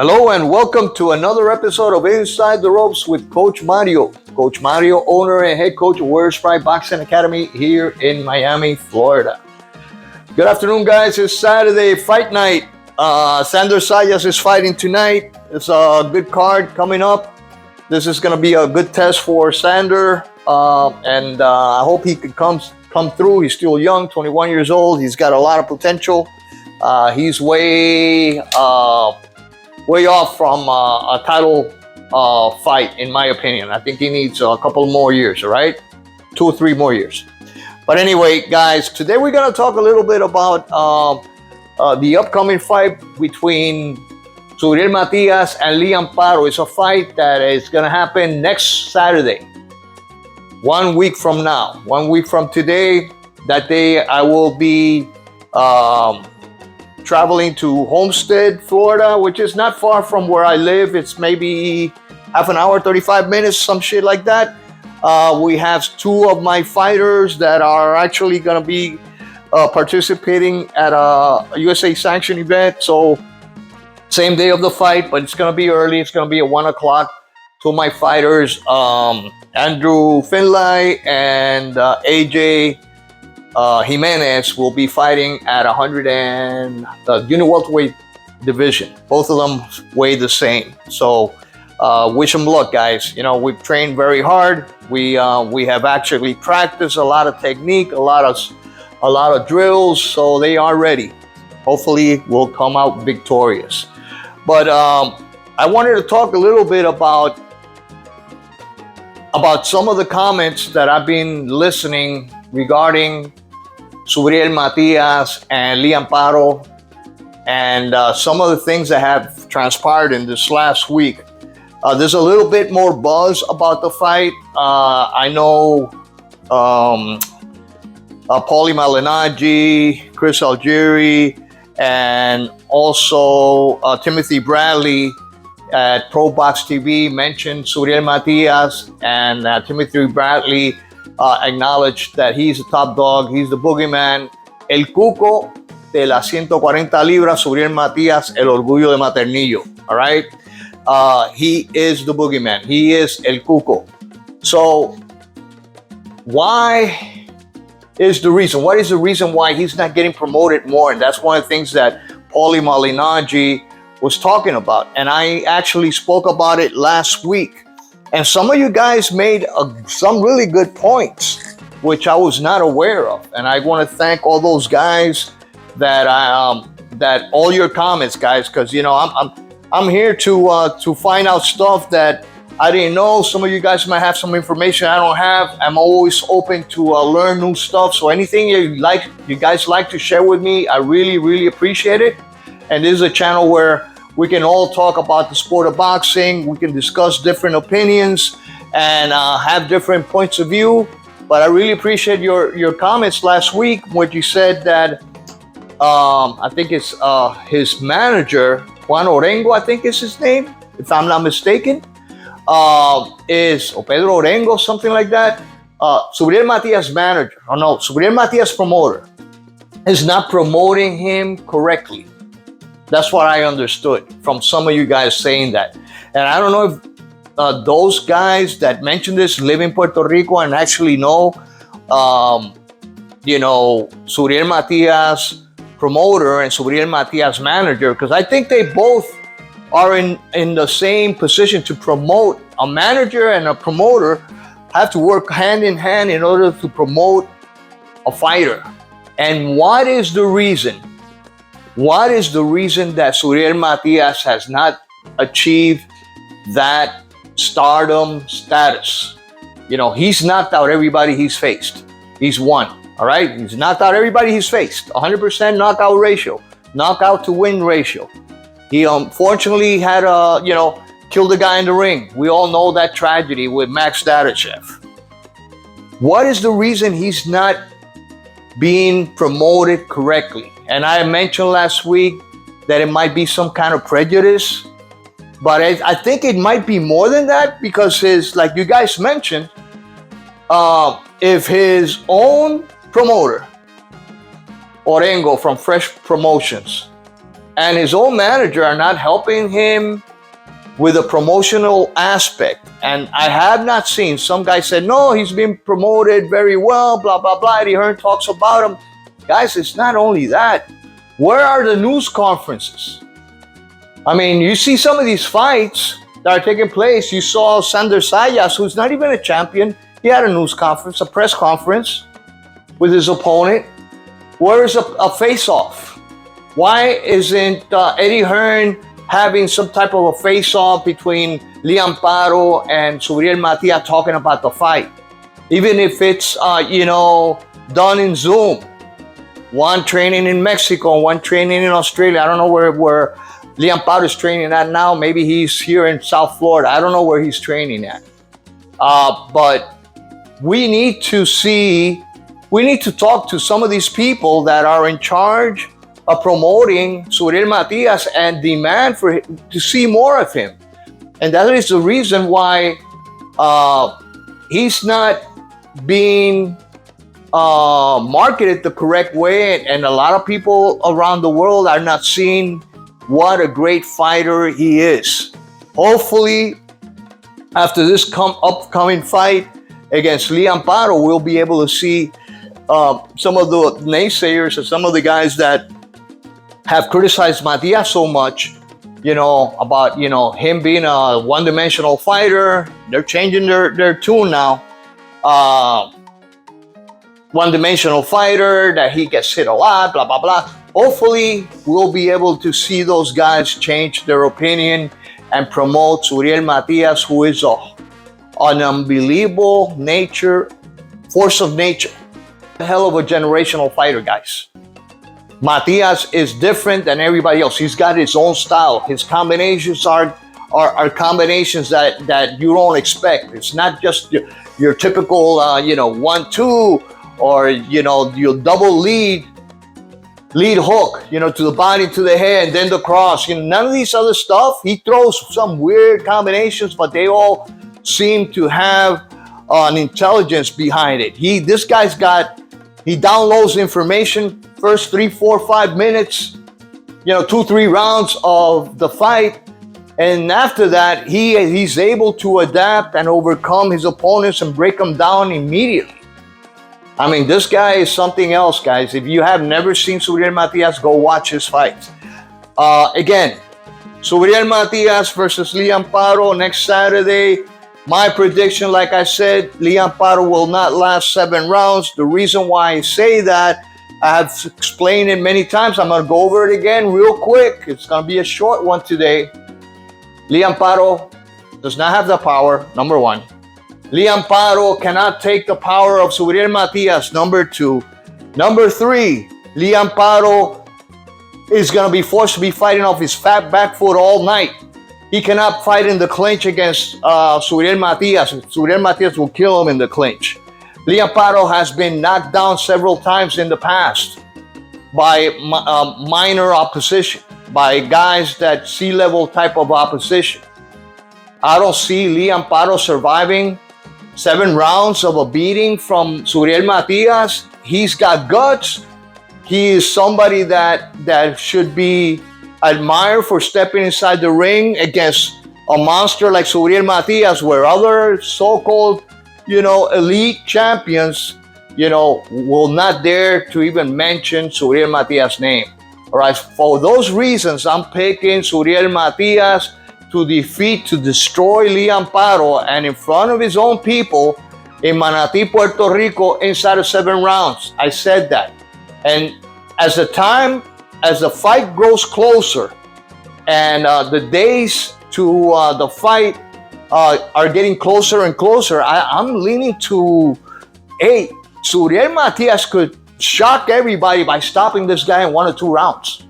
Hello and welcome to another episode of Inside the Ropes with Coach Mario. Coach Mario, owner and head coach of Warriors Pride Boxing Academy here in Miami, Florida. Good afternoon, guys. It's Saturday, fight night. Sander Sayas is fighting tonight. It's a good card coming up. This is going to be a good test for Sander, and I hope he can come through. He's still young, 21 years old. He's got a lot of potential. He's way off from a title fight, in my opinion. I think he needs a couple more years, all right? 2 or 3 more years. But anyway, guys, today we're going to talk a little bit about the upcoming fight between Subriel Matias and Liam Paro'S. It's a fight that is going to happen next Saturday, 1 week from now. 1 week from today, that day I will be traveling to Homestead, Florida, which is not far from where I live. It's maybe half an hour, 35 minutes, some shit like that. We have 2 of my fighters that are actually going to be participating at a USA sanctioned event. So same day of the fight, but it's going to be early. It's going to be at 1 o'clock. 2 of my fighters, Andrew Finlay and AJ Jimenez, will be fighting at 100 and the junior welterweight division. Both of them weigh the same. So wish them luck, guys. You know, we've trained very hard. We have actually practiced a lot of technique, a lot of drills, so they are ready. Hopefully we'll come out victorious. But I wanted to talk a little bit about some of the comments that I've been listening regarding Subriel Matias and Liam Paro'S, and some of the things that have transpired in this last week. There's a little bit more buzz about the fight. I know Paulie Malignaggi, Chris Algieri, and also Timothy Bradley at Pro Box TV mentioned Subriel Matias, and Timothy Bradley acknowledged that he's the top dog, he's the boogeyman, el cuco de las 140 libras, Subriel Matias, el orgullo de Maternillo, all right? He is the boogeyman, he is el cuco. So what is the reason why he's not getting promoted more? And that's one of the things that Paulie Malignaggi was talking about, and I actually spoke about it last week. And some of you guys made some really good points, which I was not aware of. And I want to thank all those guys that all your comments, guys, because you know I'm here to find out stuff that I didn't know. Some of you guys might have some information I don't have. I'm always open to learn new stuff. So anything you guys like to share with me, I really, really appreciate it. And this is a channel where we can all talk about the sport of boxing. We can discuss different opinions and have different points of view. But I really appreciate your comments last week, where you said that I think it's his manager, Juan Orengo, I think is his name, if I'm not mistaken, or Pedro Orengo, something like that. Subriel Matias manager, Subriel Matias promoter is not promoting him correctly. That's what I understood from some of you guys saying that. And I don't know if those guys that mentioned this live in Puerto Rico and actually know, Subriel Matias promoter and Subriel Matias manager, because I think they both are in the same position to promote. A manager and a promoter have to work hand in hand in order to promote a fighter. And what is the reason? What is the reason that Subriel Matias has not achieved that stardom status? You know, he's knocked out everybody he's faced. He's won, all right? He's knocked out everybody he's faced. 100% knockout ratio, knockout to win ratio. He unfortunately had killed a guy in the ring. We all know that tragedy with Max Dadachev. What is the reason he's not being promoted correctly? And I mentioned last week that it might be some kind of prejudice, but I think it might be more than that, because like you guys mentioned, if his own promoter, Orengo from Fresh Promotions, and his own manager are not helping him with a promotional aspect. And I have not seen, some guy said, no, he's been promoted very well, blah, blah, blah. Eddie Hearn talks about him. Guys, it's not only that. Where are the news conferences? I mean, you see some of these fights that are taking place. You saw Sander Sayas, who's not even a champion. He had a news conference, a press conference with his opponent. Where is a face-off? Why isn't Eddie Hearn having some type of a face-off between Liam Paro and Subriel Matias talking about the fight? Even if it's, done in Zoom. One training in Mexico, one training in Australia. I don't know where Liam Paro is training at now. Maybe he's here in South Florida. I don't know where he's training at. But we need to talk to some of these people that are in charge of promoting Subriel Matias and demand to see more of him. And that is the reason why he's not being marketed the correct way, and a lot of people around the world are not seeing what a great fighter he is. Hopefully, after this upcoming fight against Liam Paro, we'll be able to see some of the naysayers and some of the guys that have criticized Matias so much, about him being a one-dimensional fighter. They're changing their tune now. One-dimensional fighter, that he gets hit a lot, blah, blah, blah. Hopefully, we'll be able to see those guys change their opinion and promote Subriel Matias, who is an unbelievable force of nature. A hell of a generational fighter, guys. Matias is different than everybody else. He's got his own style. His combinations are combinations that you don't expect. It's not just your typical, 1-2, or, your double lead hook, to the body, to the head, and then the cross. None of these other stuff. He throws some weird combinations, but they all seem to have an intelligence behind it. This guy's he downloads information first 3, 4, 5 minutes, 2, 3 rounds of the fight. And after that, he's able to adapt and overcome his opponents and break them down immediately. I mean, this guy is something else, guys. If you have never seen Subriel Matias, go watch his fights. Again, Subriel Matias versus Liam Paro next Saturday. My prediction, like I said, Liam Paro will not last 7 rounds. The reason why I say that, I have explained it many times. I'm going to go over it again real quick. It's going to be a short one today. Liam Paro does not have the power, number 1. Liam Paro cannot take the power of Subriel Matias, number 2. Number 3, Liam Paro is going to be forced to be fighting off his fat back foot all night. He cannot fight in the clinch against Subriel Matias. Subriel Matias will kill him in the clinch. Liam Paro has been knocked down several times in the past by minor opposition, by guys that sea-level type of opposition. I don't see Liam Paro surviving 7 rounds of a beating from Subriel Matias. He's got guts. He is somebody that should be admired for stepping inside the ring against a monster like Subriel Matias, where other so-called, elite champions, will not dare to even mention Subriel Matias' name. All right, for those reasons, I'm picking Subriel Matias to destroy Liam Paro, and in front of his own people in Manatí, Puerto Rico, inside of 7 rounds. I said that. And as the fight grows closer and the days to the fight are getting closer and closer, I'm leaning to, Subriel Matias could shock everybody by stopping this guy in 1 or 2 rounds.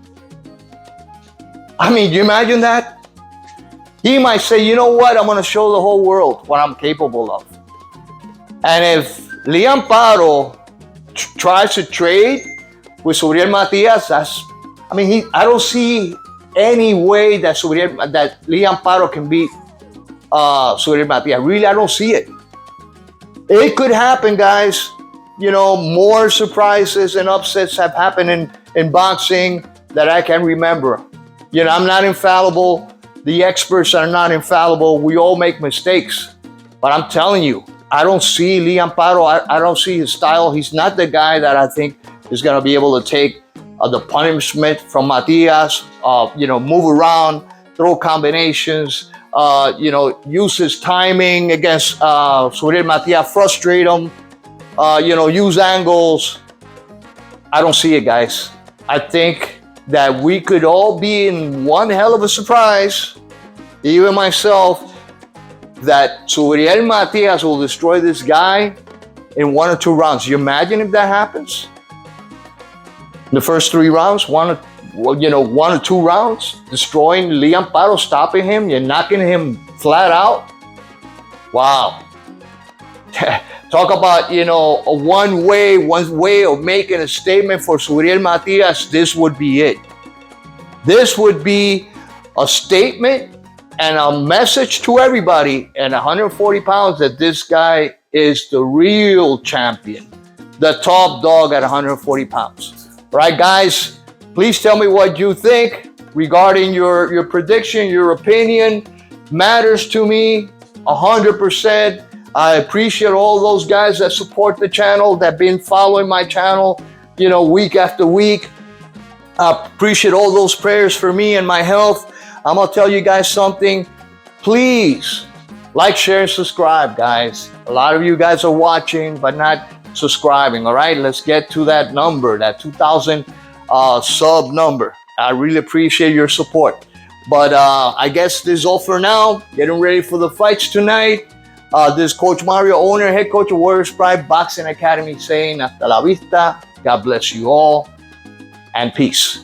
I mean, you imagine that? He might say, you know what, I'm going to show the whole world what I'm capable of. And if Liam Paro tries to trade with Subriel Matias, I don't see any way that Liam Paro can beat Subriel Matias. Really, I don't see it. It could happen, guys. More surprises and upsets have happened in boxing that I can remember. I'm not infallible. The experts are not infallible. We all make mistakes. But I'm telling you, I don't see Liam Paro. I don't see his style. He's not the guy that I think is going to be able to take the punishment from Matias, move around, throw combinations, use his timing against Subriel Matias, frustrate him, use angles. I don't see it, guys. I think that we could all be in one hell of a surprise, even myself, that Subriel Matias will destroy this guy in 1 or 2 rounds. You imagine if that happens? The first 3 rounds, 1 or 2 rounds, destroying Liam Paro, stopping him, you're knocking him flat out. Wow. Talk about, one way of making a statement for Subriel Matias. This would be it. This would be a statement and a message to everybody at 140 pounds that this guy is the real champion, the top dog at 140 pounds. All right, guys, please tell me what you think regarding your prediction. Your opinion matters to me 100%. I appreciate all those guys that support the channel, that have been following my channel, week after week. I appreciate all those prayers for me and my health. I'm going to tell you guys something. Please like, share, and subscribe, guys. A lot of you guys are watching, but not subscribing. All right, let's get to that number, that 2,000 sub number. I really appreciate your support. But I guess this is all for now. Getting ready for the fights tonight. This is Coach Mario, owner, head coach of Warriors Pride Boxing Academy, saying hasta la vista. God bless you all, and peace.